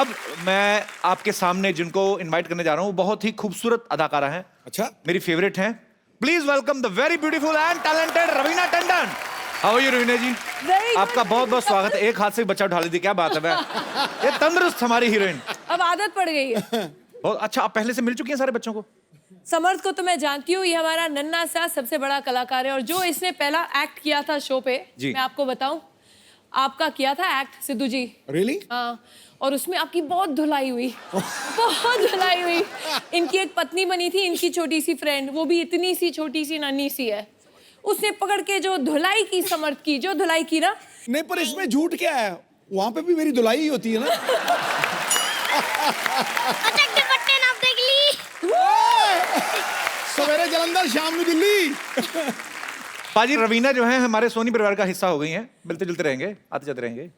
अब मैं आपके सामने जिनको इनवाइट करने जा रहा हूँ बहुत ही खूबसूरत अदाकारा हैं। अच्छा, मेरी फेवरेट हैं। Please welcome the very beautiful and talented Raveena Tandon. How are you Raveena ji? आपका बहुत बहुत स्वागत है। एक हाथ से बच्चा उठा ली थी, क्या बात है। ये तंदुरुस्त हमारी हीरोइन। अब आदत पड़ गई है। बहुत अच्छा। आप पहले से मिल चुकी हैं सारे बच्चों को? समर्थ को तो मैं जानती हूँ, ये हमारा नन्हा सा सबसे बड़ा कलाकार है और जो इसने पहला एक्ट किया था शो पे, जी। मैं आपको बताऊं, आपका किया था एक्ट सिद्धू जी। रियली? हाँ, और उसमें आपकी बहुत धुलाई हुई, बहुत धुलाई हुई। इनकी एक पत्नी बनी थी, इनकी छोटी सी फ्रेंड, वो भी इतनी सी छोटी सी नन्ही सी है। उसने पकड़ के जो धुलाई की, समर्थ की जो धुलाई की ना। नहीं, पर इसमें झूठ क्या है? वहां पे भी मेरी धुलाई ही होती है ना। दुपट्टे नाप देख ली। सवेरे जलंधर, शाम में दिल्ली। पाजी रवीना जो है हमारे सोनी परिवार का हिस्सा हो गई हैं। मिलते जुलते रहेंगे, आते जाते रहेंगे।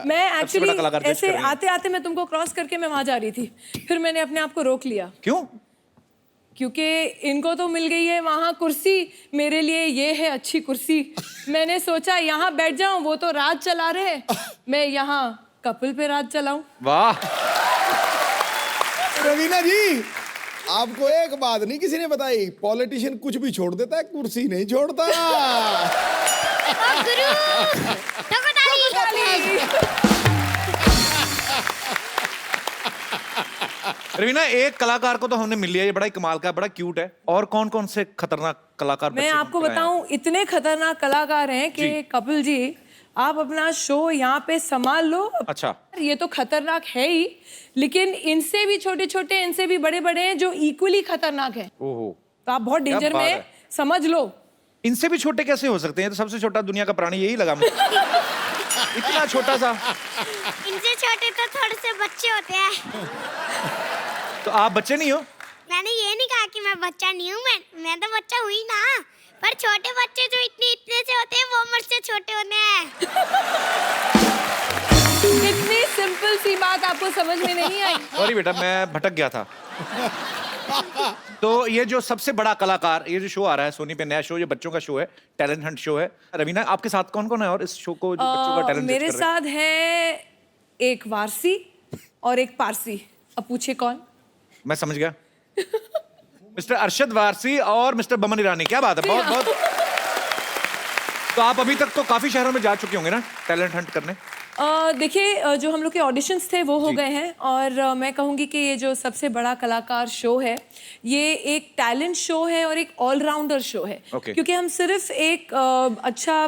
मैं सबसे बड़ा कलाकार एक्चुअली जज कर ऐसे रही हैं। आते आते मैं तुमको क्रॉस करके मैं वहां जा रही थी, फिर मैंने अपने आप को रोक लिया क्यों? क्योंकि इनको तो मिल गई है वहां कुर्सी, मेरे लिए ये है अच्छी कुर्सी। मैंने सोचा यहाँ बैठ जाऊं, वो तो राज चला रहे, मैं यहाँ कपिल पे राज चलाऊं। वाह। रवीना जी, आपको एक बात नहीं किसी ने बताई, पॉलिटिशियन कुछ भी छोड़ देता है, कुर्सी नहीं छोड़ता। गुरु ठोको ताली। रवीना, एक कलाकार को तो हमने मिल लिया, ये बड़ा ही कमाल का है, बड़ा क्यूट है। और कौन कौन से खतरनाक कलाकार मैं बच्चे आपको बनाए हैं? बताऊं, इतने खतरनाक कलाकार हैं कि जी। कपिल जी, आप अपना शो यहाँ पे संभाल लो। अच्छा। ये तो खतरनाक है ही, लेकिन इनसे भी छोटे छोटे, इनसे भी बड़े बड़े हैं जो इक्वली खतरनाक हैं। ओहो, तो आप बहुत क्या डेंजर बात में है। हैं, समझ लो। इनसे भी छोटे कैसे हो सकते हैं? तो सबसे छोटा दुनिया का प्राणी यही लगा मुझे। इतना छोटा सा। इनसे छोटे तो थोड़े से बच्चे होते हैं। तो आप बच्चे नहीं हो? मैंने ये नहीं कहा कि मैं बच्चा नहीं हूँ, मैं तो बच्चा हुई ना। पर छोटे बच्चे जो इतने से होते हैं वो मुझसे छोटे होते हैं। इतनी सिंपल सी बात आपको समझ में नहीं आई? सॉरी बेटा, मैं भटक गया था। तो ये जो सबसे बड़ा कलाकार, ये जो शो आ रहा है सोनी पे, नया शो, ये बच्चों का शो है, टैलेंट हंट शो है। रवीना, आपके साथ कौन कौन है और इस शो को जो बच्चों का टैलेंट मेरे साथ है एक वारसी और एक पारसी। अब पूछे कौन? मैं समझ गया। मिस्टर अरशद वारसी और मिस्टर बमन ईरानी। क्या बात है, बहुत बहुत। तो आप अभी तक तो काफी शहरों में जा चुके होंगे ना टैलेंट हंट करने? देखिए, जो हम लोग के ऑडिशंस थे वो हो जी। गए हैं और मैं कहूँगी कि ये जो सबसे बड़ा कलाकार शो है, ये एक टैलेंट शो है और एक ऑलराउंडर शो है। Okay. क्योंकि हम सिर्फ एक अच्छा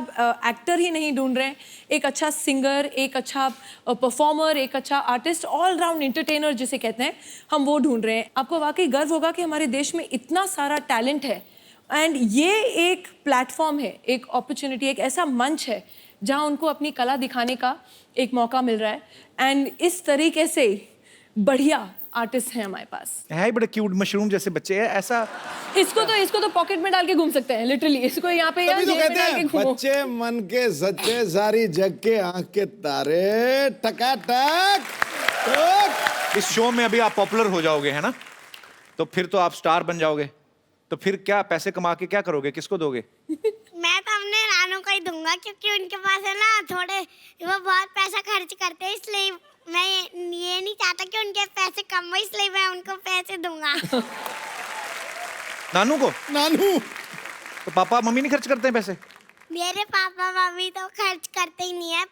एक्टर ही नहीं ढूंढ रहे हैं, एक अच्छा सिंगर, एक अच्छा परफॉर्मर, एक अच्छा आर्टिस्ट, ऑल राउंड एंटरटेनर जिसे कहते हैं, हम वो ढूंढ रहे हैं। आपको वाकई गर्व होगा कि हमारे देश में इतना सारा टैलेंट है एंड ये एक प्लेटफॉर्म है, एक अपॉर्चुनिटी, एक ऐसा मंच है जहां उनको अपनी कला दिखाने का एक मौका मिल रहा है। एंड इस तरीके से बढ़िया आर्टिस्ट हैं हमारे पास। है ही बड़े क्यूट मशरूम जैसे बच्चे हैं। ऐसा इसको तो पॉकेट में डाल के घूम सकते हैं, लिटरली। इसको यहाँ पे तभी तो जेब में कहते डाल के हैं घूमो। बच्चे मन के सच्चे, सारी जग के आंख के तारे, टकाटक टक। इस शो में अभी आप पॉपुलर हो जाओगे, है ना? तो फिर तो आप स्टार बन जाओगे। तो फिर क्या पैसे कमा के क्या करोगे, किसको दोगे? मैं तो अपने नानू को ही दूंगा, क्योंकि उनके पास है ना थोड़े, वो बहुत पैसा खर्च करते हैं, इसलिए मैं ये नहीं चाहता कि उनके पैसे कम हो, इसलिए मैं उनको पैसे दूंगा। नानू को? नानू, तो पापा मम्मी नहीं खर्च करते हैं पैसे? मेरे पापा मम्मी तो खर्च करते ही नहीं है।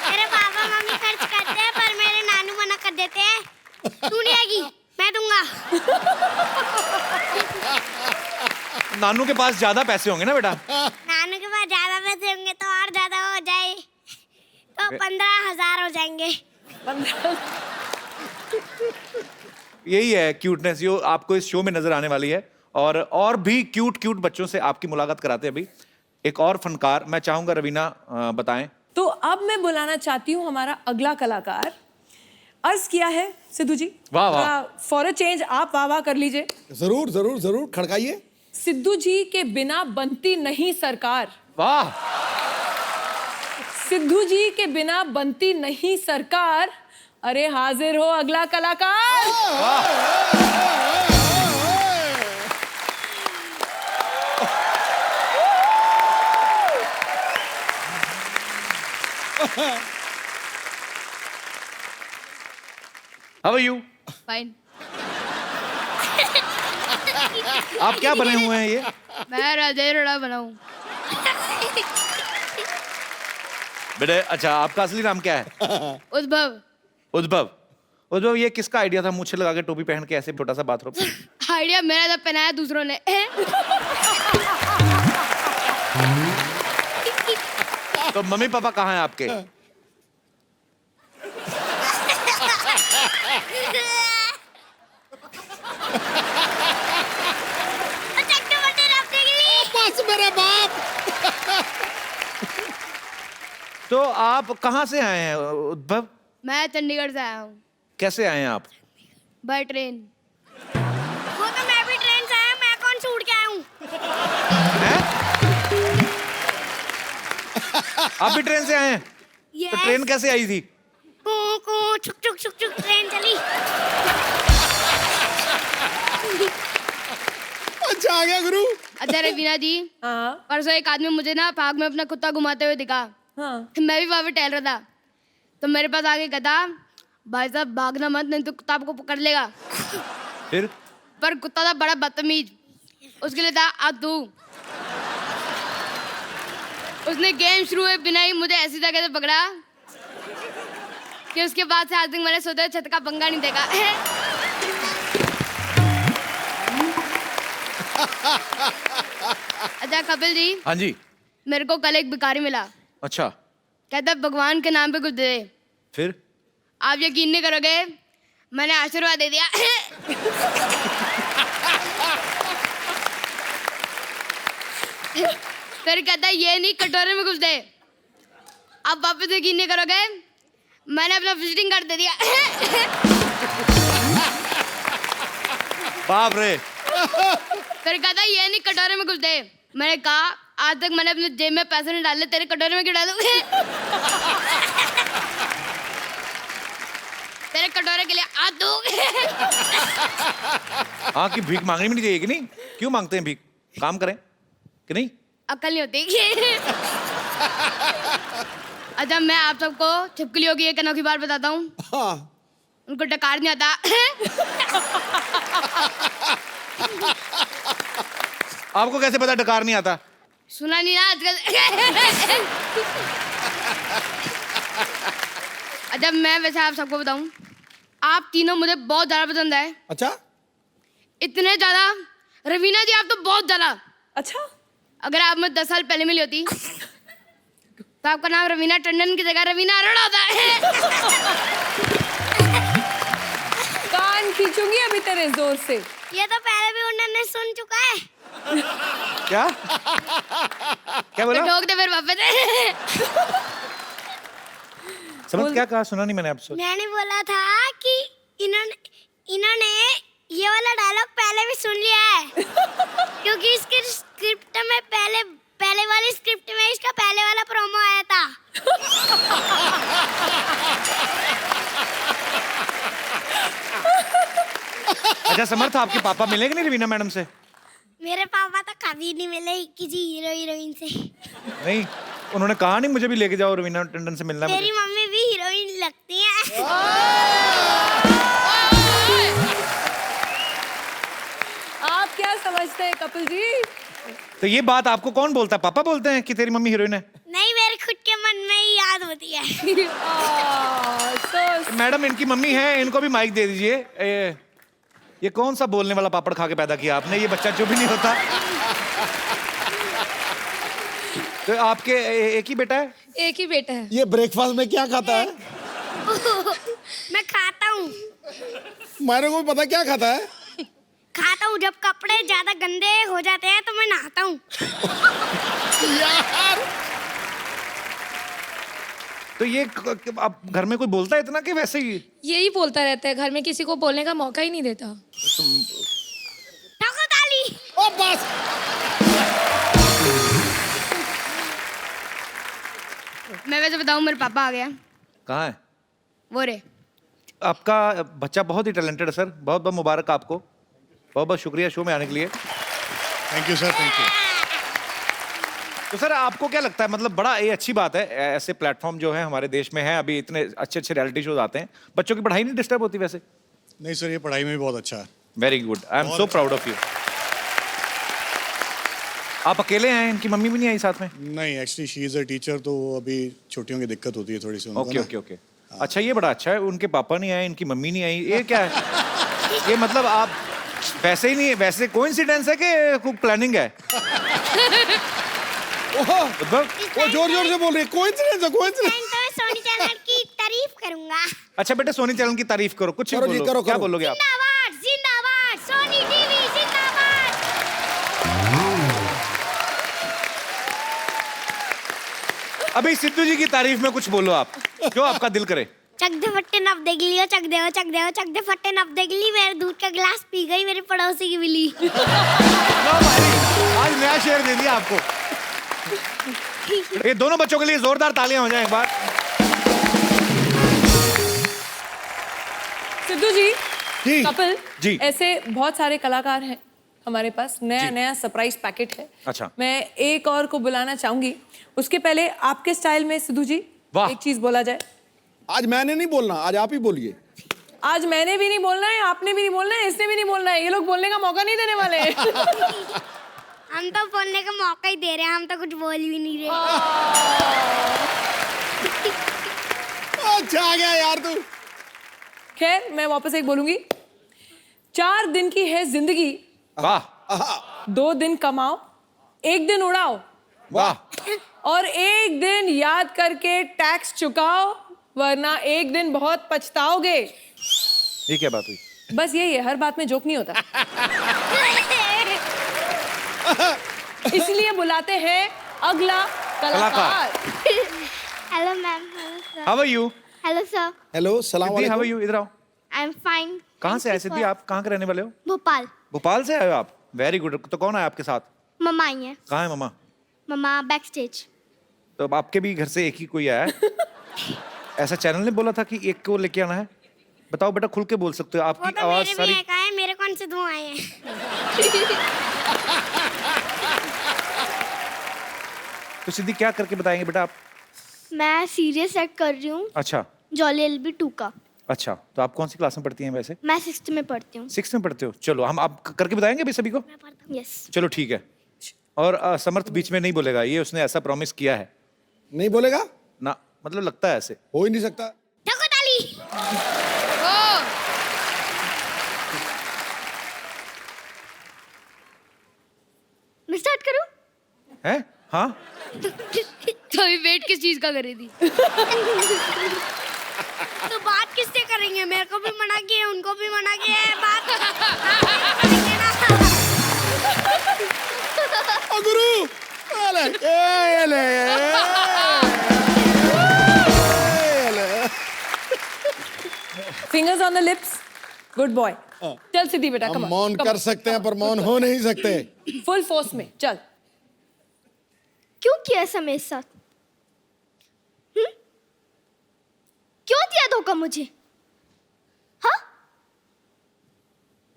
मेरे पापा मम्मी खर्च करते हैं, पर मेरे नानू मना कर देते हैं, तू नहीं आएगी, मैं दूंगा। नानू के पास ज्यादा पैसे होंगे ना बेटा? नानू के पास ज्यादा पैसे होंगे तो और ज्यादा हो जाए, तो 15,000 हो जाएंगे। यही है क्यूटनेस, जो आपको इस शो में नजर आने वाली है। और भी क्यूट क्यूट बच्चों से आपकी मुलाकात कराते हैं अभी। एक और फनकार मैं चाहूंगा रवीना बताएं। तो अब मैं बुलाना चाहती हूँ हमारा अगला कलाकार। अर्ज किया है सिद्धू जी, वाह, वाह। फॉर अ चेंज आप वाह वाह कर लीजिए। जरूर जरूर जरूर, खड़काइए। सिद्धू जी के बिना बनती नहीं सरकार। वाह। सिद्धू जी के बिना बनती नहीं सरकार। अरे हाजिर हो अगला कलाकार। How are you? फाइन। आप क्या बने हुए हैं ये? मैं राजेश रोड़ा बनाऊं। बेटे अच्छा, आपका असली नाम क्या है? उद्भव। उद्भव। उद्भव, ये किसका आइडिया था मूछे लगा के टोपी पहन के ऐसे छोटा सा बाथरूम? आइडिया मेरा था, पहनाया दूसरों ने। तो मम्मी पापा कहाँ हैं आपके? बस मेरे बाप। तो आप कहाँ से आए हैं उद्भव? मैं चंडीगढ़ से आया हूँ। कैसे आए हैं आप? By train. वो तो मैं भी ट्रेन से आया, मैं कौन से उड़ के आया हूँ? हैं? आप भी ट्रेन से आए हैं? तो Yes. ट्रेन कैसे आई थी? कू कू छुक छुक छुक छुक ट्रेन चली। अच्छा आ गया गुरु। अच्छा रवीना जी, हाँ परसों एक आदमी मुझे ना पार्क में अपना कुत्ता घुमाते हुए दिखा। हाँ। मैं भी वहां पे टहल रहा था, तो मेरे पास आके कहता, भाई साहब भागना मत, नहीं तो कुत्ता आपको पकड़ लेगा। फिर? पर कुत्ता था बड़ा बदतमीज, उसके लिए था आ तू। उसने गेम शुरू हुए बिना ही मुझे ऐसी जगह से पकड़ा कि उसके बाद से आज तक मैंने सोते हुए छत का पंगा नहीं देखा। अच्छा कपिल जी, हाँ जी। मेरे को कल एक भिखारी मिला। अच्छा, कहता भगवान के नाम पे कुछ दे दे। फिर? आप यकीन नहीं करोगे, मैंने आशीर्वाद दे दिया। फिर कहता ये नहीं, कटोरे में कुछ दे। आप वापस यकीन नहीं करोगे, मैंने अपना विजिटिंग कार्ड दे दिया। बाप रे। फिर कहता ये नहीं, कटोरे में कुछ दे। मैंने कहा आज तक मैंने अपने जेब में पैसे नहीं डाले, तेरे कटोरे में क्यों डालूं? तेरे कटोरे के लिए आ दो। हाँ, कि भीख मांगनी भी नहीं चाहिए कि नहीं? क्यों मांगते हैं भीख? काम करें कि नहीं? अक्ल नहीं होती। अच्छा मैं आप सबको छिपकलियों की एक अनोखी बात बताता हूँ। हाँ। उनको डकार नहीं आता। आपको कैसे पता डकार नहीं आता? सुना नहीं ना आजकल। अच्छा मैं वैसे आप सबको बताऊं, आप तीनों मुझे बहुत ज्यादा पसंद है। अच्छा इतने ज्यादा, रवीना जी आप तो बहुत ज्यादा। अच्छा, अगर आप मुझे 10 साल पहले मिली होती तो आपका नाम रवीना टंडन की जगह रवीना अरोड़ा होता। कान खींचूंगी अभी तेरे जोर से। ये तो पहले भी उन्होंने सुन चुका है। क्या? क्या बोला? ठोक दे फिर वापस। समझ क्या कहा? सुना नहीं मैंने आपसे। मैंने बोला था कि इन्होंने ये वाला डायलॉग पहले भी सुन लिया है। क्योंकि इसके स्क्रिप्ट में पहले वाली स्क्रिप्ट में इसका पहले वाला प्रोमो आया था। अच्छा समर्थ, आपके पापा मिले कि नहीं रवीना मैडम से? मेरे पापा तो कभी नहीं मिले किसी हीरो हीरोइन से। नहीं, उन्होंने कहा नहीं मुझे भी लेके जाओ, रवीना टंडन से मिलना है मेरी मुझे। मम्मी भी हीरोइन लगती है। आप क्या समझते हैं कपिल जी? तो ये बात आपको कौन बोलता है? पापा बोलते हैं कि तेरी मम्मी हीरोइन है? नहीं, मेरे खुद के मन में ही याद होती है। so मैडम इनकी मम्मी है, इनको भी माइक दे दीजिए। ये कौन सा बोलने वाला पापड़ खा के पैदा किया आपने? ये बच्चा जो भी नहीं होता। तो आपके एक ही बेटा है? एक ही बेटा है। ये ब्रेकफास्ट में क्या खाता है? मैं खाता हूँ। मेरे को पता क्या खाता है। खाता हूँ जब कपड़े ज्यादा गंदे हो जाते हैं तो मैं नहाता हूँ। यार तो ये आप घर में कोई बोलता है इतना कि वैसे ही? यही बोलता रहता है, घर में किसी को बोलने का मौका ही नहीं देता। ठोको ताली। ओ बस। मैं वैसे बताऊं, मेरे पापा आ गया। कहाँ है? वो रे। आपका बच्चा बहुत ही टैलेंटेड है सर, बहुत बहुत मुबारक आपको। बहुत बहुत शुक्रिया शो में आने के लिए। Thank you sir, thank you. तो सर आपको क्या लगता है, मतलब बड़ा ये अच्छी बात है, ऐसे प्लेटफॉर्म जो है हमारे देश में है, अभी इतने अच्छे अच्छे रियलिटी शोज आते हैं, बच्चों की पढ़ाई नहीं डिस्टर्ब होती वैसे? नहीं सर, ये पढ़ाई में भी बहुत अच्छा है। Very good, I am so proud of you. आप अकेले हैं, इनकी मम्मी भी नहीं आई साथ में? नहीं, actually she is a teacher, तो अभी छुट्टियों की दिक्कत होती है थोड़ी सी उनको ओके ना। Okay okay. अच्छा, ये बड़ा अच्छा है, उनके पापा नहीं आए, इनकी मम्मी नहीं आई, ये क्या है? ये मतलब आप वैसे ही नहीं, वैसे कोइंसिडेंस है कि कोई प्लानिंग है? वो जोर जोर से बोल रही है, कोइंसिडेंस है, कोइंसिडेंस। तो मैं सोनी चैनल की तारीफ करूंगा। अच्छा बेटे, सोनी चैनल की तारीफ करो, कुछ करो जी, बोलो। करो, क्या करो। बोलोगे आप? जिंदाबाद जिंदाबाद सोनी टीवी जिंदाबाद। अभी सिद्धू जी की तारीफ में कुछ बोलो आप, जो आपका दिल करे। चक दे फट्टे नप देख लियो, चक दे चक दे फट्टे नप देख ली, मेरे दूध का गिलास पी गई मेरे पड़ोसी की बिल्ली। लो भाई, आज नया शेर दे दिया आपको। ये दोनों बच्चों के लिए जोरदार तालियां हो जाएं एक बार। सिद्धू जी, जी। कपिल जी। ऐसे बहुत सारे कलाकार हैं हमारे पास, नया नया सरप्राइज पैकेट है। अच्छा। मैं एक और को बुलाना चाहूंगी, उसके पहले आपके स्टाइल में सिद्धू जी वाह। एक चीज बोला जाए। आज मैंने नहीं बोलना, आज आप ही बोलिए। आज मैंने भी नहीं बोलना है, आपने भी नहीं बोलना है, इसने भी नहीं बोलना है, ये लोग बोलने का मौका नहीं देने वाले हैं। हम तो बोलने का मौका ही दे रहे हैं, हम तो कुछ बोल भी नहीं रहे। अच्छा आ गया यार तू। खैर, मैं वापस एक बोलूंगी, 4 दिन की है जिंदगी, वाह 2 दिन कमाओ, 1 दिन उड़ाओ, वाह। और 1 दिन याद करके टैक्स चुकाओ, वरना 1 दिन बहुत पछताओगे। ये क्या बात हुई? बस यही है, हर बात में जोक नहीं होता। इसलिए बुलाते हैं अगला कलाकार। Hello ma'am. How are you? Hello sir. Hello, सलाम सिद्धि, हाउ आर वालेकुम। यू? इधर आओ। I am fine. कहाँ से आए सिद्धि? आप कहाँ के रहने वाले हो? भोपाल। भोपाल से आए हो आप? Very good. तो कौन है आपके साथ? मम्मा आई है। कहाँ है मम्मा? मम्मा बैक स्टेज। तो अब आपके भी घर से एक ही कोई आया है? ऐसा चैनल ने बोला था कि एक को लेके आना है? बताओ बेटा, खुल के बोल सकते हो, वो आपकी तो आवाज मेरे सारी। भी एक आए, मेरे कौन से 2 आए हैं? तो सिद्धि क्या करके बताएंगे बेटा आप? मैं सीरियस एक्ट कर रही हूँ, अच्छा जॉली एलबी 2 का। अच्छा, तो आप कौन सी क्लास में पढ़ती हैं वैसे? मैं 6th में पढ़ती हूँ। 6th में पढ़ते हो? चलो, हम आप करके बताएंगे अभी सभी को। यस। चलो ठीक है। और समर्थ बीच में नहीं बोलेगा, ये उसने ऐसा प्रॉमिस किया है नहीं बोलेगा? ना, मतलब लगता है ऐसे। हो ही नहीं सकता। ठोको ताली। मैं स्टार्ट करूँ? है? हाँ। तो अभी वेट किस चीज का करी थी? तो बात किससे करेंगे? मेरे को भी मना किया, उनको भी मना किया है, बात करेंगे ना। ओ गुरु, ले, ए ले, fingers on the lips, good boy. चल सिद्धि बेटा, हम कम मौन कर सकते हैं पर मौन हो नहीं सकते। फुल फोर्स में चल। क्यों किया ऐसा मेरे साथ? क्यों दिया धोखा मुझे? हाँ?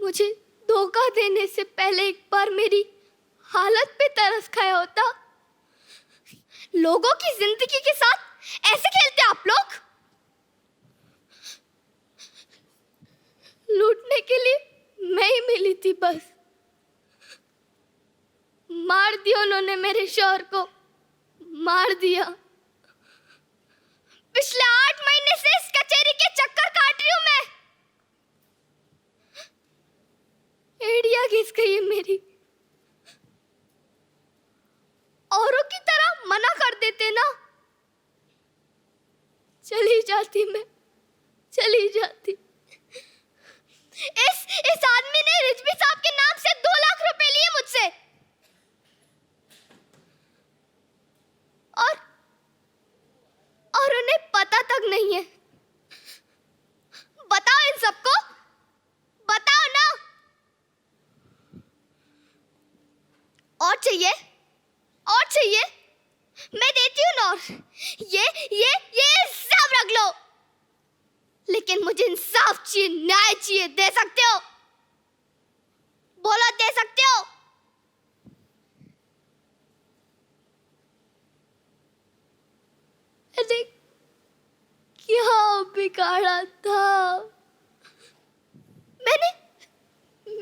मुझे धोखा देने से पहले एक बार मेरी हालत पे तरस खाया होता। लोगों की जिंदगी के साथ ऐसे खेलते आप लोग? लूटने के लिए मैं ही मिली थी बस। मार दिया उन्होंने मेरे शौहर को, मार दिया। पिछले 8 महीने से इस कचेरी के चक्कर काट रही हूं मैं। एड़िया घिस गई है मेरी। औरों की तरह मना कर देते ना, चली जाती मैं, चली जाती। इस आदमी ने रिजवी साहब के नाम से 2 लाख रुपए लिए मुझसे, और उन्हें पता तक नहीं है। बताओ इन सबको, बताओ ना। और चाहिए? और चाहिए? मैं देती हूँ ना। और ये सब रख लो, लेकिन मुझे इंसाफ चाहिए, न्याय चाहिए। दे सकते हो? बोलो, दे सकते हो? मैंने क्या बिगाड़ा था?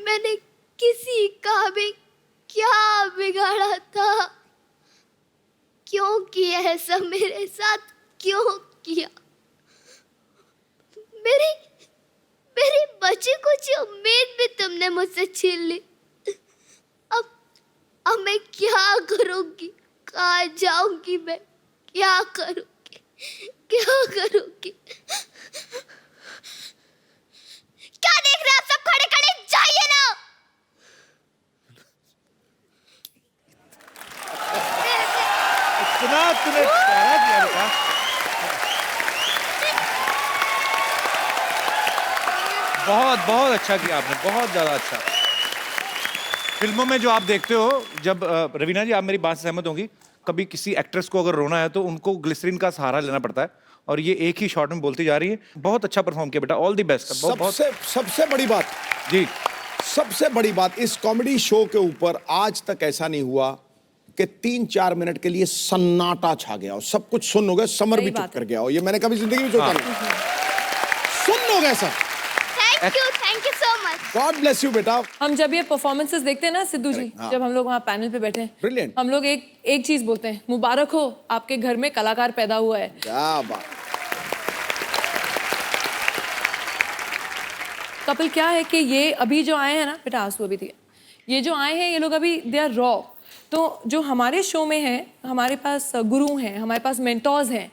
मैंने किसी का भी क्या बिगाड़ा था? क्यों किया ऐसा मेरे साथ? क्यों किया? मेरी बच्ची को जो उम्मीद भी तुमने मुझसे छीन ली। अब मैं क्या करूंगी? कहाँ जाऊंगी मैं? क्या करूंगी? क्या करूंगी? क्या देख रहे हैं आप सब? खड़े खड़े जाइए ना। इतना तूने प्यारा किया बेटा। बहुत बहुत अच्छा किया आपने, बहुत ज्यादा अच्छा। फिल्मों में जो आप देखते हो, जब रवीना जी आप मेरी बात से सहमत होंगी, कभी किसी एक्ट्रेस को अगर रोना है तो उनको ग्लिसरीन का सहारा लेना पड़ता है, और ये एक ही शॉट में बोलती जा रही है। बहुत अच्छा परफॉर्म किया बेटा, ऑल द बेस्ट। सबसे बड़ी बात, जी, सबसे बड़ी बात, इस कॉमेडी शो के ऊपर आज तक ऐसा नहीं हुआ कि 3-4 मिनट के लिए सन्नाटा छा गया हो, सब कुछ सुन हो गया, समर भी चुप कर गया हो। ये मैंने कभी जिंदगी में सोचा नहीं। सुन हो गया सब। Thank you so much. God bless you बेटा। हम जब ये परफॉर्मेंसेस देखते हैं ना सिद्धू जी, जब हम लोग वहाँ पैनल पे बैठे हैं, Brilliant. हम लोग एक चीज बोलते हैं, मुबारक हो आपके घर में कलाकार पैदा हुआ है। क्या बात। कपिल, क्या है कि ये अभी जो आए हैं ना, बेटा आंसू अभी थी, ये जो आए हैं ये लोग अभी दे आर रॉ। तो जो हमारे शो में है, हमारे पास गुरु हैं, हमारे पास मेंटोर्स हैं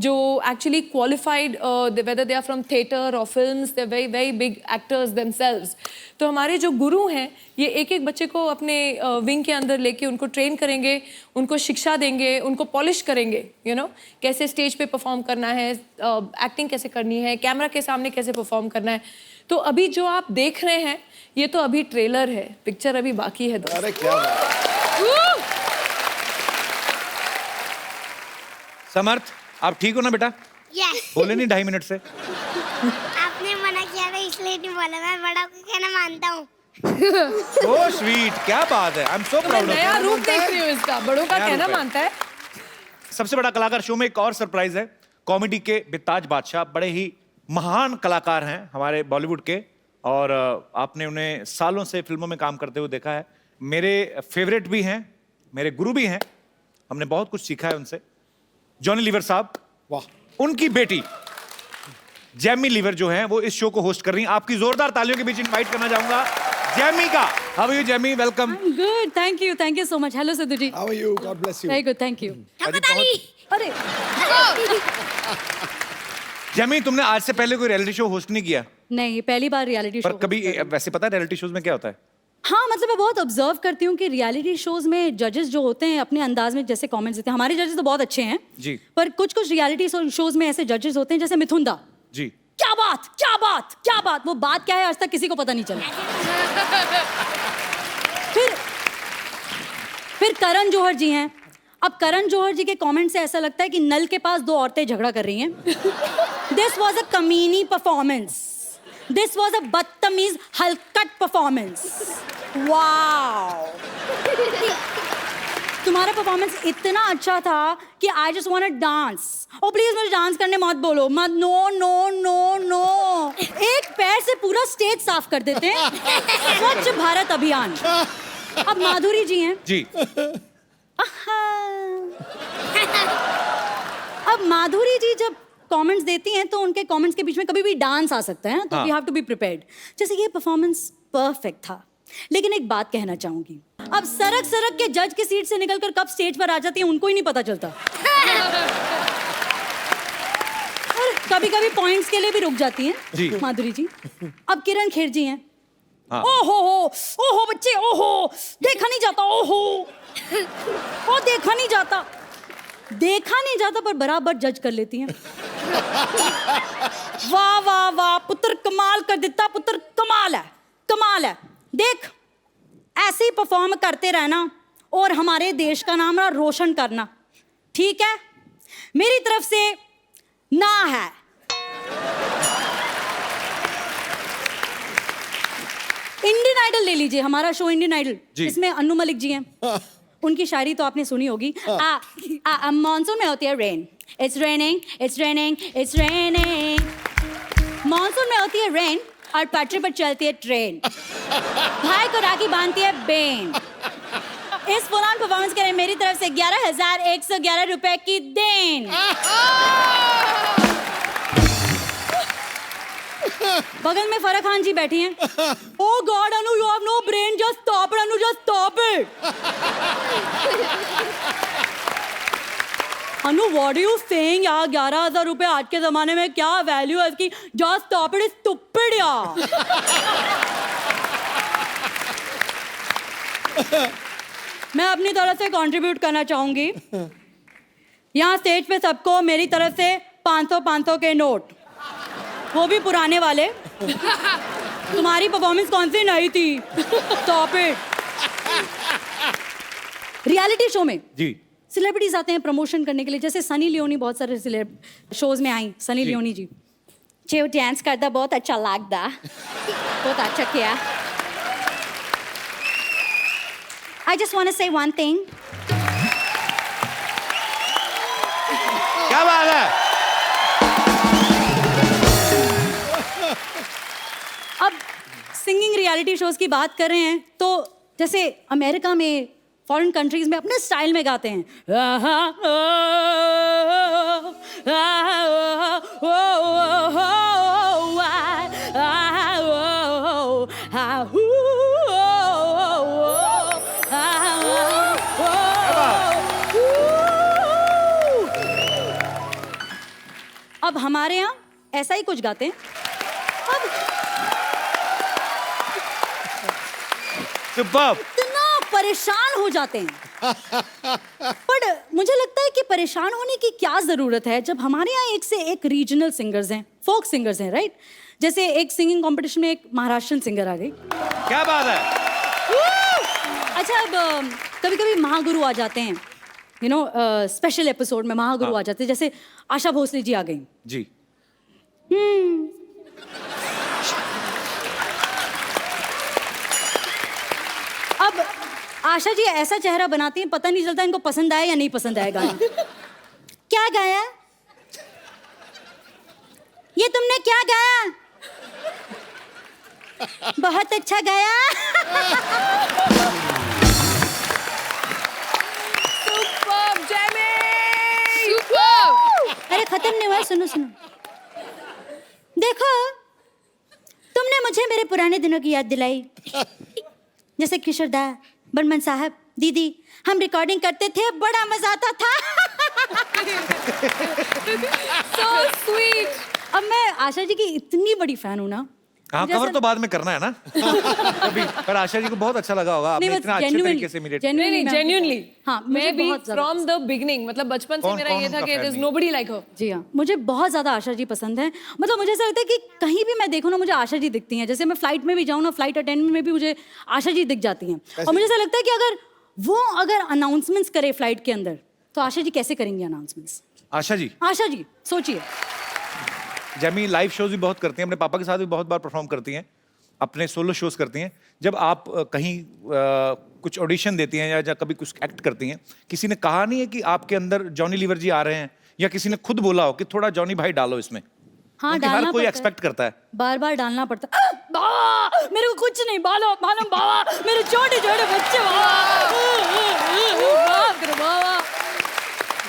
जो actually qualified, whether they are from theatre और films, they very very big actors themselves. तो हमारे जो गुरु हैं ये एक एक बच्चे को अपने विंग के अंदर लेके उनको ट्रेन करेंगे, उनको शिक्षा देंगे, उनको पॉलिश करेंगे, यू नो, कैसे स्टेज पे परफॉर्म करना है, एक्टिंग कैसे करनी है, कैमरा के सामने कैसे परफॉर्म करना है। तो अभी जो आप देख रहे हैं ये तो अभी ट्रेलर है, पिक्चर अभी बाकी है। अरे क्या बात। समर्थ आप ठीक हो ना बेटा? यस। बोले नहीं 2.5 मिनट से? आपने मना किया था इसलिए नहीं बोला। मैं बड़ा को कहना मानता हूँ। So sweet, क्या बात है। I'm so तो मैं proud of नया you। रूप देख रही हूँ इसका, बड़ों का नया कहना रूप है। मानता है। सबसे बड़ा कलाकार शो में एक और सरप्राइज है। कॉमेडी के बेताज बादशाह, बड़े ही महान कलाकार हैं हमारे बॉलीवुड के, और आपने उन्हें सालों से फिल्मों में काम करते हुए देखा है। मेरे फेवरेट भी हैं, मेरे गुरु भी हैं, हमने बहुत कुछ सीखा है उनसे। जॉनी लीवर साहब, वाह। उनकी बेटी जैमी लीवर जो है वो इस शो को होस्ट कर रही हैं। आपकी जोरदार तालियों के बीच इनवाइट करना चाहूंगा जैमी का। How are you Jamie? Welcome. I'm good, thank you so much. Hello Sidhu ji. How are you? God bless you. Very good, thank you. अरे जैमी, तुमने आज से पहले कोई रियलिटी शो होस्ट नहीं किया? नहीं, पहली बार रियलिटी पर शो। कभी वैसे पता है रियलिटी शोज में क्या होता है? हाँ, मतलब मैं बहुत ऑब्जर्व करती हूँ कि रियलिटी शोज में जजेस जो होते हैं अपने अंदाज में जैसे कमेंट्स देते हैं। हमारे जजेस तो बहुत अच्छे हैं जी, पर कुछ कुछ रियलिटी शोज में ऐसे जजेस होते हैं जैसे मिथुन दा। जी, क्या बात, क्या बात, क्या बात। वो बात क्या है आज तक किसी को पता नहीं चला। फिर करण जौहर जी हैं। अब करण जौहर जी के कमेंट से ऐसा लगता है कि नल के पास 2 औरतें झगड़ा कर रही हैं। दिस वॉज अ कमीनी परफॉर्मेंस, दिस वॉज अ बदतमीज हलकट परफॉर्मेंस। वाओ, तुम्हारा परफॉर्मेंस इतना अच्छा था कि I just want to dance. Oh please मुझे डांस करने मत बोलो, मत। नो नो नो नो, एक पैर से पूरा स्टेज साफ कर देते हैं। स्वच्छ भारत अभियान। अब माधुरी जी हैं जी। अब माधुरी जी जब कमेंट्स देती हैं तो उनके कमेंट्स के बीच में कभी भी डांस आ सकता है, तो we have to be prepared. जैसे ये परफॉर्मेंस परफेक्ट था, लेकिन एक बात कहना चाहूंगी, अब सरक सरक के जज की सीट से निकलकर कब स्टेज पर आ जाती है उनको ही नहीं पता चलता। और कभी कभी पॉइंट्स के लिए भी रुक जाती हैं माधुरी जी। अब किरण खेर जी हैं। ओहो बच्चे, ओहो देखा नहीं जाता, ओहो ओ देखा नहीं जाता पर बराबर जज कर लेती हैं। वाह वाह वाह, पुत्र कमाल कर देता, पुत्र कमाल है। देख, ऐसे ही परफॉर्म करते रहना और हमारे देश का नाम रोशन करना, ठीक है? मेरी तरफ से ना है। इंडियन आइडल ले लीजिए, हमारा शो इंडियन आइडल, इसमें अन्नू मलिक जी हैं। उनकी शायरी तो आपने सुनी होगी। मानसून में होती है rain, It's raining, it's raining, it's raining. Monsoon में होती है रेन और पटरी पर चलती है ट्रेन। भाई को राखी बांधती है बेन। इस फुल ऑन परफॉर्मेंस के लिए मेरी तरफ से 11,111 रुपए की देन। बगल में फराह खान जी बैठी हैं। Oh God, Anu, you have no brain. Just stop it, Anu. Just stop it. Anu, what are you saying यार? 11,000 रुपए आज के जमाने में क्या वैल्यू है इसकी? Just stop it, stupid यार। मैं अपनी तरफ से कंट्रीब्यूट करना चाहूंगी। यहाँ स्टेज पे सबको मेरी तरफ से 500 के नोट, वो भी पुराने वाले। तुम्हारी परफॉर्मेंस कौन सी नहीं थी? Stop it। रियलिटी शो में जी सेलिब्रिटीज आते हैं प्रमोशन करने के लिए, जैसे सनी लियोनी बहुत सारे शोज में आई। सनी लियोनी जी जो डांस करता बहुत अच्छा लगता, बहुत अच्छा किया। I just want to say one thing. क्या बात है? अब सिंगिंग रियलिटी शोज की बात कर रहे हैं तो जैसे अमेरिका में, फॉरेन कंट्रीज में अपने स्टाइल में गाते हैं। अब हमारे यहाँ ऐसा ही कुछ गाते हैं। अब Superb। इतना परेशान हो जाते हैं। पर मुझे लगता है कि परेशान होने की क्या जरूरत है जब हमारे यहाँ एक से एक रीजनल सिंगर्स हैं, फोक सिंगर्स हैं, राइट? जैसे एक सिंगिंग कंपटीशन में एक महाराष्ट्रन सिंगर आ गई। क्या बात है? अच्छा, अब कभी कभी महागुरु आ जाते हैं, यू नो, स्पेशल एपिसोड में महागुरु आ जाते हैं, जैसे आशा भोसले जी आ गई जी। अब आशा जी ऐसा चेहरा बनाती हैं, पता नहीं चलता इनको पसंद आया या नहीं पसंद आया गाना। क्या गाया? ये तुमने क्या गाया? बहुत अच्छा गाया। Superb, Jamie! Superb! अरे खत्म नहीं हुआ, सुनो सुनो। देखो, तुमने मुझे मेरे पुराने दिनों की याद दिलाई। जैसे किशोर दा, बर्मन साहब, दीदी, हम रिकॉर्डिंग करते थे, बड़ा मजा आता था। So sweet. अब मैं आशा जी की इतनी बड़ी फैन हूँ ना। हाँ, मुझे कवर ऐसा- तो बाद में करना है ना। कभी। पर आशा जी को बहुत अच्छा लगा होगा, आपने नहीं, इतना बस अच्छे genuinely- तरीके से इमीडिएट। नहीं, genuinely. हाँ, मुझे मैं भी बहुत ज्यादा from the beginning, मतलब बचपन से कौन- मेरा कौन ये था उनका कि fan there's नहीं? nobody like her. जी हाँ, मुझे बहुत ज़्यादा आशा जी पसंद है। मतलब मुझे ऐसा लगता है कि कहीं भी मैं देखूँ ना, मुझे आशा जी दिखती हैं। जैसे मैं फ्लाइट में भी जाऊँ ना, फ्लाइट अटेंडेंट में भी मुझे आशा जी दिख जाती हैं। और मुझे ऐसा लगता है कि अगर अनाउंसमेंट्स करे फ्लाइट के अंदर, तो आशा जी कैसे करेंगी अनाउंसमेंट्स? आशा जी, आशा जी सोचिए। जमी लाइव शोज भी बहुत करती हैं, अपने पापा के साथ भी बहुत बार परफॉर्म करती हैं, अपने सोलो शोज करती हैं। जब आप कहीं कुछ ऑडिशन देती हैं या कभी कुछ एक्ट करती हैं, किसी ने कहा नहीं है कि आपके अंदर जॉनी लीवर जी आ रहे हैं, या किसी ने खुद बोला हो कि थोड़ा जॉनी भाई डालो इसमें? हाँ, क्योंकि डालना हर कोई पड़ता है। एक्सपेक्ट करता है। बार बार डालना पड़ता है। बाबा, मेरे को कुछ नहीं, मालूम बाबा, मेरे छोटे छोटे बच्चे, बाप रे बाबा।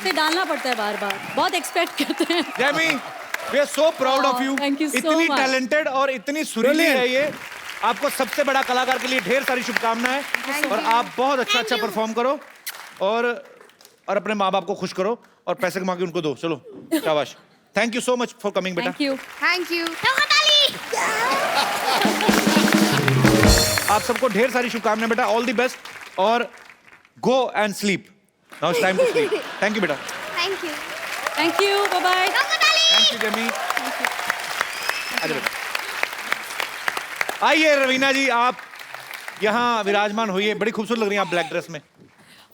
से डालना पड़ता है बार बार, बहुत एक्सपेक्ट करते हैं। Jamie, we are so proud of you. Thank you so इतनी much. टैलेंटेड और इतनी सुरीली है ये। आपको सबसे बड़ा कलाकार के लिए ढेर सारी शुभकामनाएं, और आप बहुत अच्छा परफॉर्म करो और अपने माँ बाप को खुश करो और पैसे कमा के उनको दो। चलो, शाबाश। Thank you so much for coming बेटा। Thank you. Thank you. आप सबको ढेर सारी शुभकामनाएं बेटा, ऑल द बेस्ट, और go and sleep. Now it's time to sleep. Thank you बेटा। Thank you. Thank you, bye bye. Thank you Jamie. आइए बेटा, आइए रवीना जी, आप यहाँ विराजमान होइए। बड़ी खूबसूरत लग रही हैं आप ब्लैक ड्रेस में।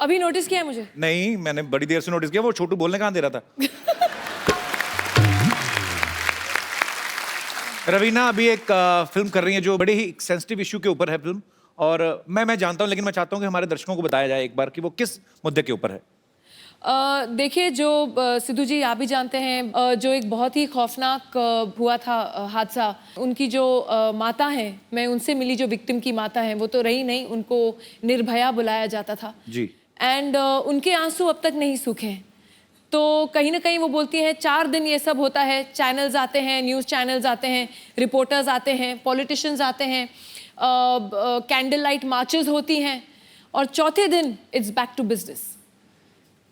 अभी नोटिस किया है मुझे? नहीं, मैंने बड़ी देर से नोटिस किया, वो छोटू बोलने कहाँ दे रहा था। रवीना अभी एक फिल्म कर रही है जो बड़े ही सेंसिटिव इशू के ऊपर है फिल्म, और मैं जानता हूं, लेकिन मैं चाहता हूं कि हमारे दर्शकों को बताया जाए एक बार कि वो किस मुद्दे के ऊपर है। देखिए, जो सिद्धू जी आप भी जानते हैं, जो एक बहुत ही खौफनाक हुआ था हादसा, उनकी जो माता हैं, मैं उनसे मिली, जो विक्टिम की माता हैं, वो तो रही नहीं, उनको निर्भया बुलाया जाता था जी। एंड उनके आंसू अब तक नहीं सूखे हैं। तो कहीं ना कहीं वो बोलती हैं 4 दिन ये सब होता है, चैनल्स आते हैं, न्यूज़ चैनल्स आते हैं, रिपोर्टर्स आते हैं, पॉलिटिशियंस आते हैं, कैंडल लाइट मार्चेस होती हैं, और चौथे दिन इट्स बैक टू बिजनेस।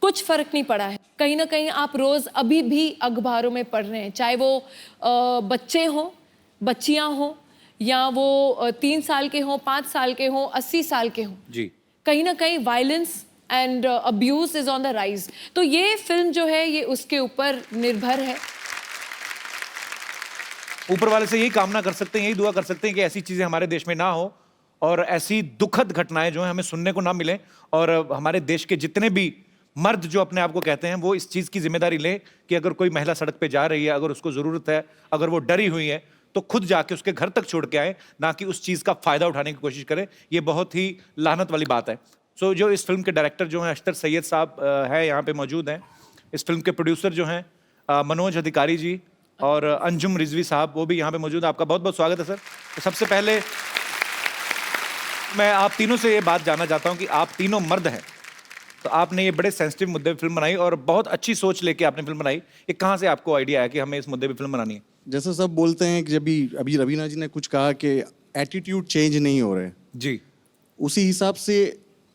कुछ फर्क नहीं पड़ा है। कहीं ना कहीं आप रोज अभी भी अखबारों में पढ़ रहे हैं, चाहे वो बच्चे हों, बच्चियां हों, या वो 3 साल के हों, 5 साल के हों, 80 साल के हों, जी। कहीं ना कहीं violence and abuse is on the rise. तो ये फिल्म जो है, ये उसके ऊपर निर्भर है। ऊपर वाले से यही कामना कर सकते हैं, यही दुआ कर सकते हैं कि ऐसी चीजें हमारे देश में ना हो और ऐसी दुखद घटनाएं जो हैं हमें सुनने को ना मिलें, और हमारे देश के जितने भी मर्द जो अपने आप को कहते हैं वो इस चीज की जिम्मेदारी लें कि अगर कोई महिला सड़क पे जा रही है, अगर उसको जरूरत है, अगर वो डरी हुई है, तो खुद जाके उसके घर तक छोड़ के आए, ना कि उस चीज का फायदा उठाने की कोशिश करें। ये बहुत ही लानत वाली बात है। सो जो इस फिल्म के डायरेक्टर जो हैं अख्तर सैयद साहब है, यहाँ पे मौजूद हैं। इस फिल्म के प्रोड्यूसर जो हैं मनोज अधिकारी जी और अंजुम रिजवी साहब, वो भी यहाँ पे मौजूद है। आपका बहुत बहुत स्वागत है सर। तो सबसे पहले मैं आप तीनों से ये बात जानना चाहता हूँ कि आप तीनों मर्द हैं, तो आपने ये बड़े सेंसिटिव मुद्दे पे फिल्म बनाई और बहुत अच्छी सोच लेके आपने फिल्म बनाई। ये कहाँ से आपको आइडिया आया कि हमें इस मुद्दे पे फिल्म बनानी है? जैसे सब बोलते हैं कि जब अभी रवीना जी ने कुछ कहा कि एटीट्यूड चेंज नहीं हो रहे, जी। उसी हिसाब से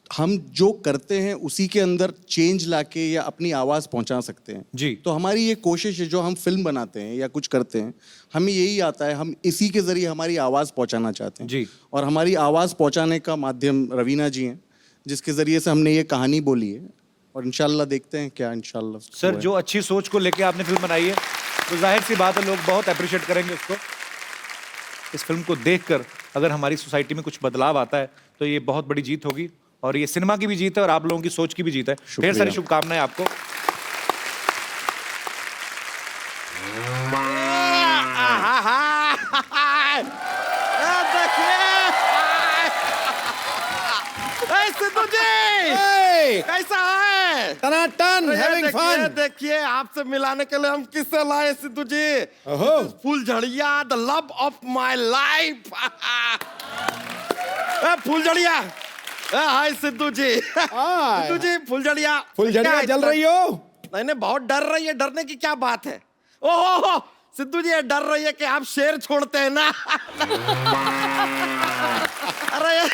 हम जो करते हैं उसी के अंदर चेंज लाके या अपनी आवाज़ पहुंचा सकते हैं। जी। तो हमारी ये कोशिश है, जो हम फिल्म बनाते हैं या कुछ करते हैं, हमें यही आता है, हम इसी के जरिए हमारी आवाज़ पहुंचाना चाहते हैं। जी। और हमारी आवाज़ पहुंचाने का माध्यम रवीना जी हैं, जिसके जरिए से हमने ये कहानी बोली है, और इंशाल्लाह देखते हैं क्या इंशाल्लाह। सर, जो अच्छी सोच को लेके आपने फिल्म बनाई है, तो जाहिर सी बात है लोग बहुत अप्रिशिएट करेंगे उसको। इस फिल्म को देखकर अगर हमारी सोसाइटी में कुछ बदलाव आता है तो ये बहुत बड़ी जीत होगी, और ये सिनेमा की भी जीत है और आप लोगों की सोच की भी जीत है। ढेर सारी शुभकामनाएं आपको। सिद्धू जी कैसा है? टनाटन, having fun। देखिए आपसे मिलाने के लिए हम किससे लाए सिद्धू जी? फुलझड़िया, the love of my life. फुलझड़िया, हाय सिद्धू जी। सिद्धू जी, फुलझड़िया जल रही हो? नहीं नहीं, बहुत डर रही है। डरने की क्या बात है? ओहो सिद्धू जी, ये डर रही है कि आप शेर छोड़ते हैं ना। अरे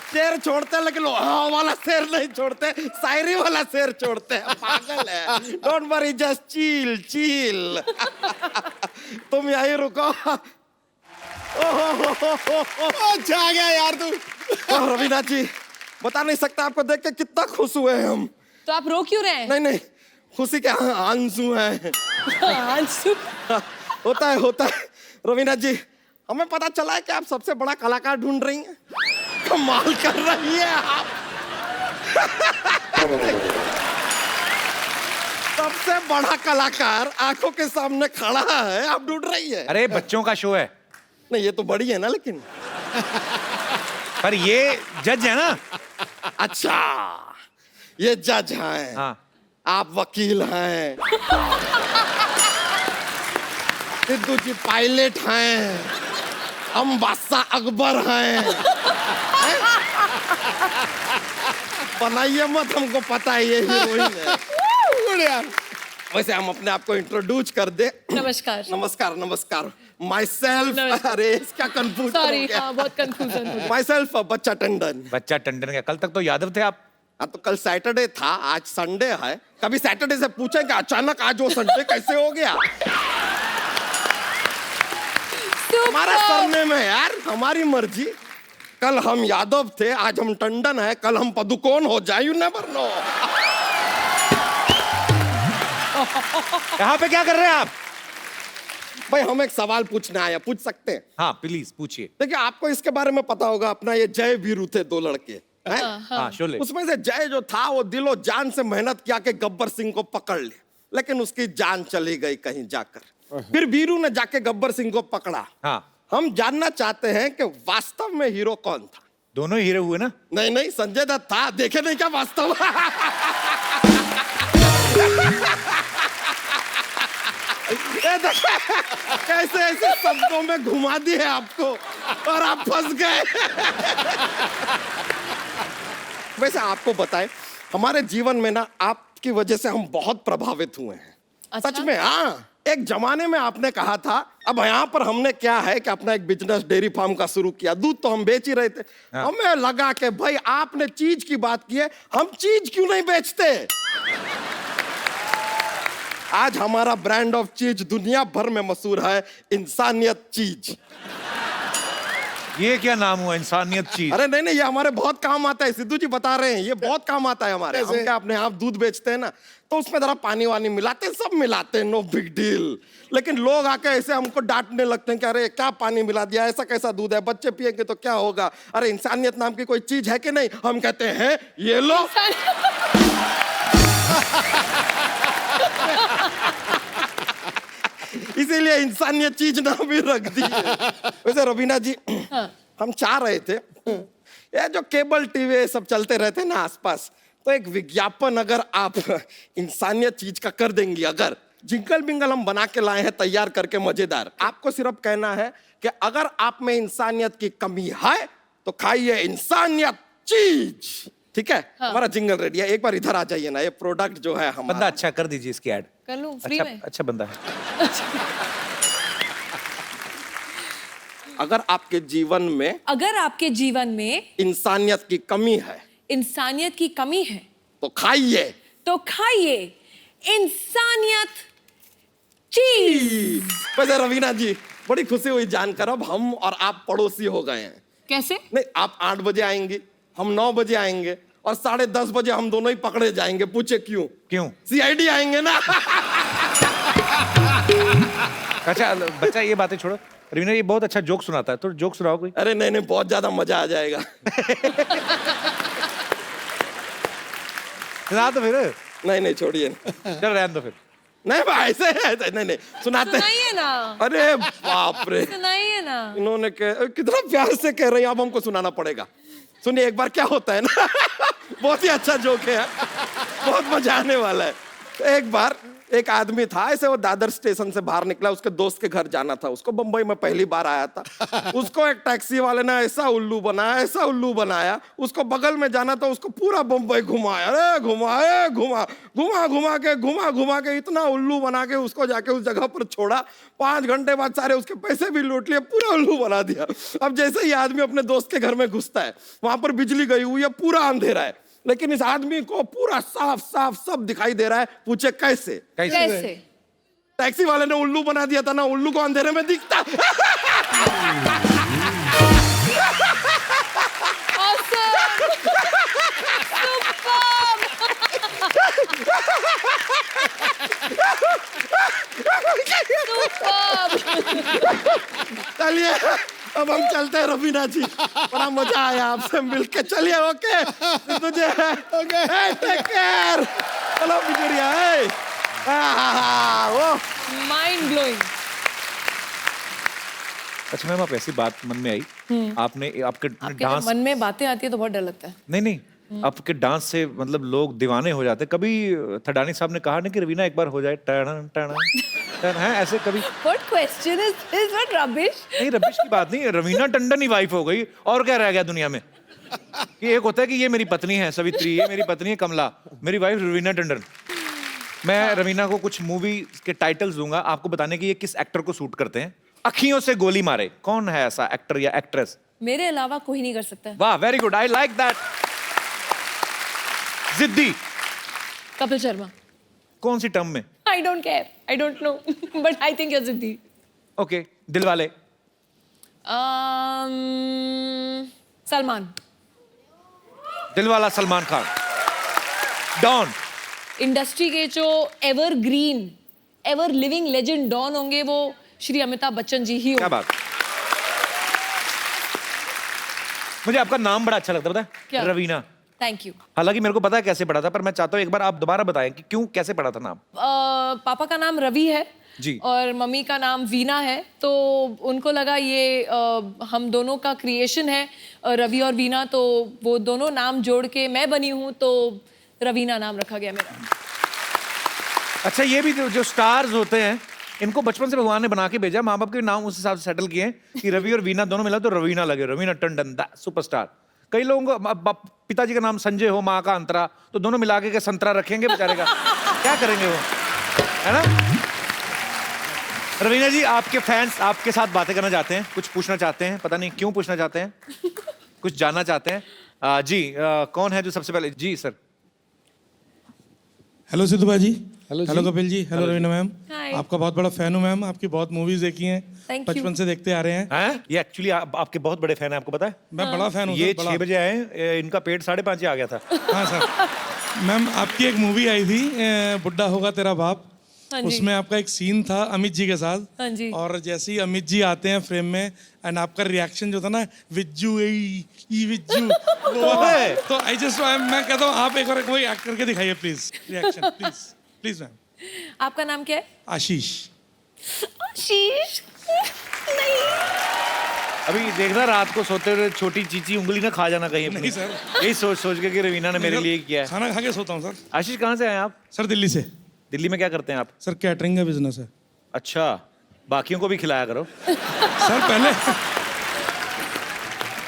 शेर छोड़ते हैं, लेकिन हाँ वाला शेर नहीं छोड़ते, शायरी वाला शेर छोड़ते हैं। पागल है। Don't worry, just chill chill. तुम यहीं रुको। अच्छा आ गया यार तू। रवीना जी, बता नहीं सकता आपको देख के कितना खुश हुए हम। तो आप रो क्यों रहे हैं? नहीं नहीं, खुशी के आंसू हैं। आंसू? होता है। रवीना जी, हमें पता चला है कि आप सबसे बड़ा कलाकार ढूंढ रही हैं। कमाल कर रही है आप। सबसे बड़ा कलाकार आंखों के सामने खड़ा है, आप ढूंढ रही है। अरे बच्चों का शो है। नहीं, ये तो बड़ी है ना, लेकिन पर ये जज है ना। अच्छा, ये जज हैं। हाँ। आप वकील हैं। सिद्धू जी पायलट हैं। हम बादशाह अकबर हैं। बनाइए मत, हमको पता है ये हीरोइन है। वैसे हम अपने आप को इंट्रोड्यूस कर दे। नमस्कार। नमस्कार नमस्कार। माई सेल्फ, अरे इसका कंफ्यूज, सॉरी, हाँ बहुत कंफ्यूजन हो गया। माई सेल्फ बच्चा टंडन। बच्चा टंडन का, कल तक तो यादव थे आप। हाँ, तो कल सैटरडे था, आज संडे है। कभी सैटरडे से पूछें कि अचानक आज वो संडे कैसे हो गया? हमारा सरनेम है यार, हमारी मर्जी। कल हम यादव थे, आज हम टंडन है, कल हम पदुकोण हो जाए, यू नेवर नो। यहाँ पे क्या कर रहे हैं आप? भाई हम एक सवाल पूछने आए, पूछ सकते हैं? हाँ प्लीज पूछिए। देखिए, आपको इसके बारे में पता होगा, अपना ये जय वीरू थे, 2 लड़के। हाँ, शोले। उसमें से जय जो था वो दिलो जान से मेहनत किया कि गब्बर सिंह को पकड़ ले, लेकिन उसकी जान चली गई कहीं जाकर। फिर वीरू ने जाके गब्बर सिंह को पकड़ा। हाँ। हम जानना चाहते हैं कि वास्तव में हीरो कौन था? दोनों हीरो हुए ना? नहीं नहीं, संजय दत्त था। देखे नहीं क्या वास्तव? ये देखिए, कैसे ऐसे शब्दों में घुमा दिए आपको और आप फंस गए। वैसे आपको बताएं, हमारे जीवन में ना आपकी वजह से हम बहुत प्रभावित हुए हैं। अच्छा? सच में, हाँ। एक जमाने में आपने कहा था, अब यहाँ पर हमने क्या है कि अपना एक बिजनेस डेयरी फार्म का शुरू किया, दूध तो हम बेच ही रहे थे। हमें लगा कि भाई आपने चीज की बात की है, हम चीज क्यों नहीं बेचते। आज हमारा ब्रांड ऑफ चीज दुनिया भर में मशहूर है, इंसानियत चीज। ये क्या नाम हुआ, इंसानियत चीज? अरे नहीं, ये हमारे बहुत काम आता है। सिद्धू जी बता रहे हैं, ये बहुत काम आता है हमारे। हम क्या अपने आप दूध बेचते हैं ना, तो उसमें जरा पानी वानी मिलाते हैं, सब मिलाते हैं, नो बिग डील। लेकिन लोग आके ऐसे हमको डांटने लगते हैं कि अरे क्या पानी मिला दिया, ऐसा कैसा दूध है, बच्चे पिएंगे तो क्या होगा, अरे इंसानियत नाम की कोई चीज है कि नहीं। हम कहते हैं ये लो। इसीलिए इंसानियत चीज नाम भी रख दी है। वैसे रवीना जी, हम चाह रहे थे, ये जो केबल टीवी सब चलते रहते हैं ना आसपास, तो एक विज्ञापन अगर आप इंसानियत चीज का कर देंगी, अगर जिंगल बिंगल हम बना के लाए हैं तैयार करके मजेदार। आपको सिर्फ कहना है कि अगर आप में इंसानियत की कमी है तो खाइए इंसानियत चीज। ठीक है? हमारा जिंगल रेडी है। एक बार इधर आ जाइए ना, ये प्रोडक्ट जो है हमारा। बंदा अच्छा कर दीजिए इसकी ऐड। कर लूं फ्री अच्छा, में? अच्छा बंदा है। अगर आपके जीवन में, अगर आपके जीवन में इंसानियत की कमी है, इंसानियत की कमी है, तो खाइए, तो खाइए इंसानियत चीज। वैसे रवीना जी, बड़ी खुशी हुई जानकर अब हम और आप पड़ोसी हो गए हैं। कैसे? नहीं, आप 8 बजे आएंगे, हम 9 बजे आएंगे, और 10:30 बजे हम दोनों ही पकड़े जाएंगे। पूछे क्यों? क्यों? CID आएंगे ना। अच्छा बच्चा, ये बातें छोड़ो। रवीना ये बहुत अच्छा जोक सुनाता है, तो जोक सुनाओ कोई। अरे नहीं, बहुत ज्यादा मजा आ जाएगा। सुना तो फिर। नहीं, छोड़िए। चल रहने दो फिर। नहीं भाई, ऐसे नहीं सुनाते। सुनाइए ना। अरे बाप रे, सुनाइए ना। इन्होंने कितना प्यार से कह रही हैं, अब हमको सुनाना पड़ेगा। सुनिए, एक बार क्या होता है ना, बहुत ही अच्छा जोक है, बहुत मजा आने वाला है। तो एक बार एक आदमी था, ऐसे वो दादर स्टेशन से बाहर निकला, उसके दोस्त के घर जाना था उसको। बंबई में पहली बार आया था। उसको एक टैक्सी वाले ने ऐसा उल्लू बनाया, ऐसा उल्लू बनाया, उसको बगल में जाना था, उसको पूरा बंबई घुमाया। अरे घुमा के इतना उल्लू बना के उसको जाके उस जगह पर छोड़ा। 5 घंटे बाद सारे उसके पैसे भी लूट लिए, पूरा उल्लू बना दिया। अब जैसे ही आदमी अपने दोस्त के घर में घुसता है, वहां पर बिजली गई हुई है, पूरा अंधेरा है, लेकिन इस आदमी को पूरा साफ साफ सब दिखाई दे रहा है। पूछे कैसे? कैसे? टैक्सी वाले ने उल्लू बना दिया था ना, उल्लू को अंधेरे में दिखता। चलिए, अब हम चलते हैं रवीना जी, बड़ा मजा आया आपसे मिलके। चलिए, ओके तुझे, टेक केयर। चलो बिजुरिया, वो माइंड ब्लोइंग। अच्छा मैम, आप ऐसी बात मन में आई, आपने आपके आपके डांस, जब मन में बातें आती है तो बहुत डर लगता है। नहीं आपके डांस से मतलब लोग दीवाने हो जाते। कभी थडानी साहब ने कहा नहीं कि रवीना एक बार हो जाए टन टन टन, है ऐसे कभी? What question is this? What rubbish? नहीं, रबिश की बात नहीं, रवीना टंडन ही वाइफ हो गई, और क्या रह गया दुनिया में? कि एक होता है कि ये मेरी पत्नी है सवित्री, ये मेरी पत्नी है कमला, मेरी वाइफ रवीना टंडन। मैं रवीना को कुछ मूवी के टाइटल्स दूंगा, आपको बताने की ये किस एक्टर को सूट करते हैं। अखियों से गोली मारे, कौन है ऐसा एक्टर या एक्ट्रेस? मेरे अलावा कोई नहीं कर सकता। वाह, very good, I like that. जिद्दी, कपिल शर्मा। कौन सी टर्म में? I don't care. I don't know. But I think you're जिद्दी। ओके, दिलवाले। सलमान। दिलवाला सलमान खान। डॉन। इंडस्ट्री के जो evergreen, ever living legend Don होंगे वो श्री अमिताभ बच्चन जी ही क्या होंगे। बात। मुझे आपका नाम बड़ा अच्छा लगता है, पता क्या? है? रवीना। Thank you. हालांकि मेरे को पता है कैसे पढ़ा था, पर मैं चाहता हूँ एक बार आप दोबारा बताएं कि क्यों, कैसे पढ़ा था नाम। पापा का नाम रवि है जी, और मम्मी का नाम वीना है, तो उनको लगा ये हम दोनों का क्रिएशन है, रवि और वीना, तो वो दोनों नाम जोड़ के मैं बनी हूँ, तो रवीना नाम रखा गया मेरा। अच्छा ये भी जो स्टार्स होते हैं इनको बचपन से भगवान ने बना के भेजा, माँ बाप के नाम उस हिसाब से सेटल किए हैं कि रवि और वीना दोनों मिला तो रवीना लगे, रवीना टंडन द सुपरस्टार। कई लोगों को पिताजी का नाम संजय हो, माँ का अंतरा, तो दोनों मिला के संतरा रखेंगे बेचारे का, क्या करेंगे वो, है ना। रवीना जी, आपके फैंस आपके साथ बातें करना चाहते हैं, कुछ पूछना चाहते हैं, पता नहीं क्यों पूछना चाहते हैं, कुछ जानना चाहते हैं। जी कौन है जो सबसे पहले? जी सर। हेलो सिद्धू भाई, hello hello Kapil ji, hello Raveena ma'am. Hi. आपका बहुत बड़ा फैन हूँ मैम, आपकी बहुत मूवीज देखी हैं, Thank you. बचपन से देखते आ रहे हैं। हैं? ये एक्चुअली आपके बहुत बड़े फैन है, आपको पता है? मैं बड़ा फैन हूँ ये सर, बड़ा। 6 बजे आए, इनका पेट 5:30 आ गया था। हाँ सर। मैम आपकी एक मूवी आई थी बुड्ढा होगा तेरा बाप, हाँ जी। उसमें आपका एक सीन था अमित जी के साथ। हाँ जी। और जैसे ही अमित जी आते हैं फ्रेम में एंड आपका रिएक्शन जो था ना, विज्जू ई विज्जू, तो आई जस्ट मैं कहता हूँ आप एक बार कोई एक्ट करके दिखाइए please, reaction please please ma'am. आपका नाम क्या है? आशीष। आशीष। नहीं। अभी देखना रात को सोते हुए छोटी चीची उंगली ना खा जाना कहीं अपनी। नहीं सर। यही सोच सोच के कि रवीना ने मेरे लिए किया है। खाना खा के सोता हूँ सर। आशीष कहाँ से आए आप? सर दिल्ली से। दिल्ली में क्या करते हैं आप? सर कैटरिंग का बिजनेस है। अच्छा, बाकियों को भी खिलाया करो। सर पहले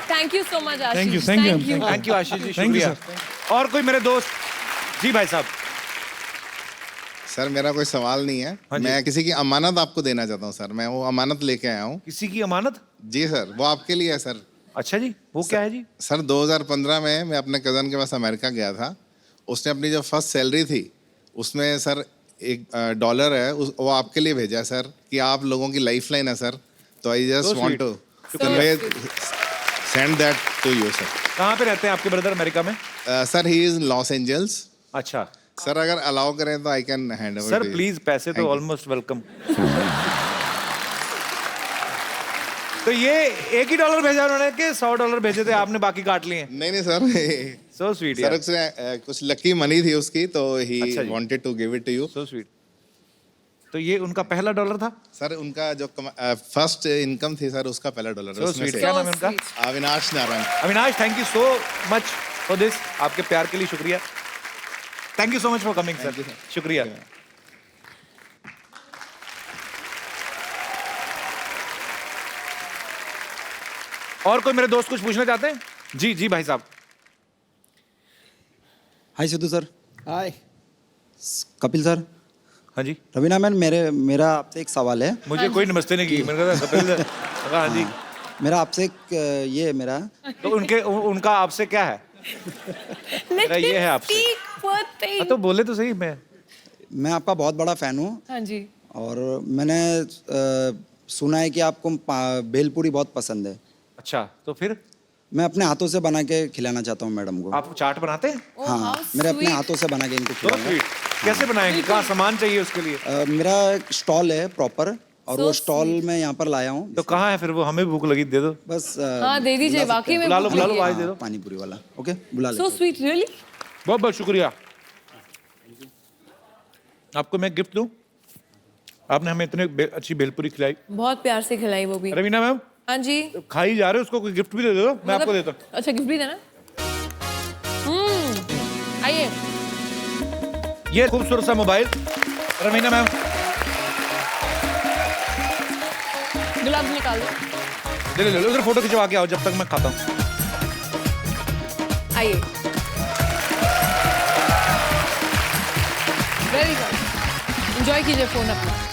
thank you so much Ashish. Thank you, thank you. Thank you Ashish ji, Thank you, शुक्रिया। और कोई मेरे दोस्त? जी भाई साहब। सर मेरा कोई सवाल नहीं है, हाँ जी। मैं किसी की अमानत आपको देना चाहता हूँ सर, मैं वो अमानत लेके आया हूँ। किसी की अमानत? जी सर, वो आपके लिए है सर। अच्छा जी, वो क्या है जी? सर 2015 में मैं अपने कज़न के पास अमेरिका गया था, उसने अपनी जो फर्स्ट सैलरी थी उसमें सर $1 है, वो आपके लिए भेजा है सर, कि आप लोगों की लाइफ लाइन है सर, तो I just So want to sweet. Convey send that to you sir. कहाँ पे रहते हैं आपके ब्रदर अमेरिका में? Sir he is Los Angeles. अच्छा सर अगर अलाउ करें तो I can hand over. Sir please, पैसे तो ऑलमोस्ट वेलकम। तो ये $1 भेजा उन्होंने कि $100 भेजे थे आपने, बाकी काट लिए? नहीं नहीं सर, सो स्वीट सर उसने कुछ लकी मनी थी उसकी, तो ही अच्छा जी। Wanted to give it to you. So sweet. तो ये उनका पहला $1 था? सर उनका जो फर्स्ट इनकम थी सर, उसका पहला $1 सो उसमें स्वीट। से। क्या नाम है उनका? Avinash Narayan. Avinash, thank you so much for this, आपके प्यार के लिए शुक्रिया। Thank you so much for coming sir, शुक्रिया। और कोई मेरे दोस्त कुछ पूछना चाहते हैं? जी जी भाई साहब। हाय सिद्धू सर। हाय। कपिल सर। हाँ जी। रवीना मैम, मेरा आपसे एक सवाल है। मुझे कोई नमस्ते नहीं की, मैंने कहा कपिल सर। हाँ जी। मेरा आपसे एक ये मेरा तो उनका आपसे क्या है? मेरा ये है आपसे। हाँ, तो बोले तो सही। मैं आपका बहुत बड़ा फैन हूँ। हाँ जी। और मैंने सुना है कि आपको भेलपूरी बहुत पसंद है। अच्छा, तो फिर? मैं अपने हाथों से बना के खिलाना चाहता हूँ मैडम को। आप चाट बनाते हैं? हाँ, मेरे अपने हाथों से बना के इनको So खिलाऊंगा। sweet. कैसे बनाएंगे? कहाँ सामान चाहिए उसके लिए? मेरा एक स्टॉल है प्रॉपर, और वो स्टॉल मैं यहाँ पर लाया हूँ। तो कहाँ है फिर वो? हमें भूख लगी, दे दो। बस हाँ दे दीजिए, वाकई में बुला लो आज दे दो। पानी पूरी वाला। ओके, बुला सो लो। Sweet, really. बहुत बहुत शुक्रिया। आपको मैं गिफ्ट दूं? आपने हमें इतने अच्छी भेलपुरी खिलाई, बहुत प्यार से खिलाई वो भी। रवीना मैम। हाँ जी। खा ही जा रहे हो, उसको कोई गिफ्ट भी दे दो, मैं आपको देता हूँ। अच्छा, गिफ्ट भी देना। आइए। ये खूबसूरत सा मोबाइल रवीना मैम। ग्लव्स निकाल दो। ले उधर फोटो खिंचवा के आओ जब तक मैं खाता हूँ। आइए। वेरी गुड, एंजॉय कीजिए फोन अपना।